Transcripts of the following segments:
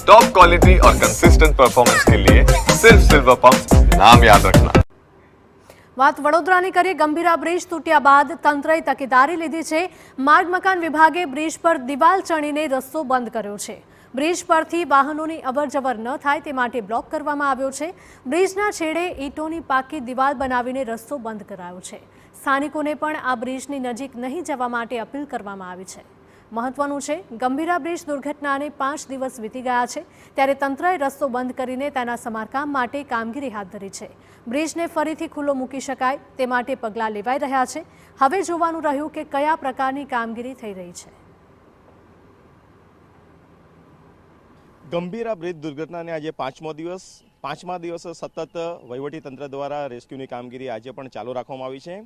Top quality और consistent performance के लिए सिर्फ सिल्वर पंप नाम याद रखना। વાત વડોદરાની કરીએ। ગંભીરા બ્રિજ તૂટ્યા બાદ તંત્રએ તકેદારી લીધી છે। માર્ગ મકાન વિભાગે બ્રિજ પર દિવાલ ચણીને રસ્તો બંધ કર્યો છે। બ્રિજ પરથી વાહનોની અવરજવર ન થાય તે માટે બ્લોક કરવામાં આવ્યો છે। બ્રિજના છેડે ઈંટોની પાકી દિવાલ બનાવીને રસ્તો બંધ કરાયો છે। સ્થાનિકોને પણ આ બ્રિજની નજીક નહીં જવા માટે અપીલ કરવામાં આવી છે। મહત્વનું છે, ગંભીરા બ્રિજ દુર્ઘટનાને 5 દિવસ વીતી ગયા છે, ત્યારે તંત્રએ રસ્તો બંધ કરીને તેના સમારકામ માટે કામગીરી હાથ ધરી છે। બ્રિજને ફરીથી ખુલ્લો મૂકી શકાય તે માટે પગલાં લેવાઈ રહ્યા છે। હવે જોવાનું રહ્યું કે કયા પ્રકારની કામગીરી થઈ રહી છે। ગંભીરા બ્રિજ દુર્ઘટનાને આજે પાંચમા દિવસ સતત વહીવટીતંત્ર દ્વારા રેસ્ક્યુની કામગીરી આજે પણ ચાલુ રાખવામાં આવી છે।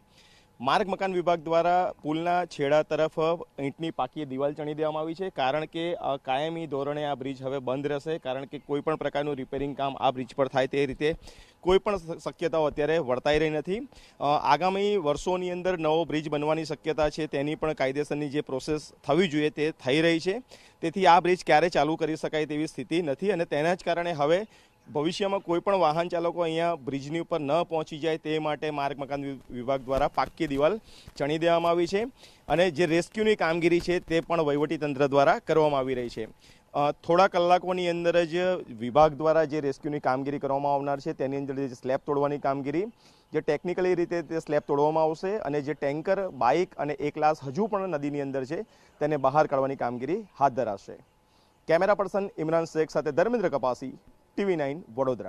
માર્ગ મકાન વિભાગ દ્વારા પુલના છેડા તરફ ઈંટની પાકી દિવાલ ચણી દેવામાં આવી છે, કારણ કે કાયમી ધોરણે આ બ્રિજ હવે બંધ રહેશે, કારણ કે કોઈ પણ પ્રકારનું રિપેરિંગ કામ આ બ્રિજ પર થાય તે રીતે કોઈ પણ શક્યતાઓ અત્યારે વર્તાઈ રહી નથી। આગામી વર્ષોની અંદર નવો બ્રિજ બનવાની શક્યતા છે, તેની પણ કાયદેસરની જે પ્રોસેસ થવી જોઈએ તે થઈ રહી છે। તેથી આ બ્રિજ ક્યારે ચાલુ કરી શકાય તેવી સ્થિતિ નથી, અને તેના જ કારણે હવે ભવિષ્યમાં કોઈ પણ વાહન ચાલકો અહીંયા બ્રિજની ઉપર ન પહોંચી જાય તે માટે માર્ગ મકાન વિભાગ દ્વારા પાક્કી દિવાલ ચણી દેવામાં આવી છે, અને જે રેસ્ક્યુની કામગીરી છે તે પણ વહીવટીતંત્ર દ્વારા કરવામાં આવી રહી છે। થોડા કલાકોની અંદર જ વિભાગ દ્વારા જે રેસ્ક્યુની કામગીરી કરવામાં આવનાર છે તેની અંદર જે સ્લેબ તોડવાની કામગીરી, જે ટેકનિકલી રીતે તે સ્લેબ તોડવામાં આવશે, અને જે ટેન્કર, બાઇક અને એક લાશ હજુ પણ નદીની અંદર છે તેને બહાર કાઢવાની કામગીરી હાથ ધરાશે। કેમેરા પર્સન ઇમરાન શેખ સાથે ધર્મેન્દ્ર કપાસી, TV9 વડોદરા।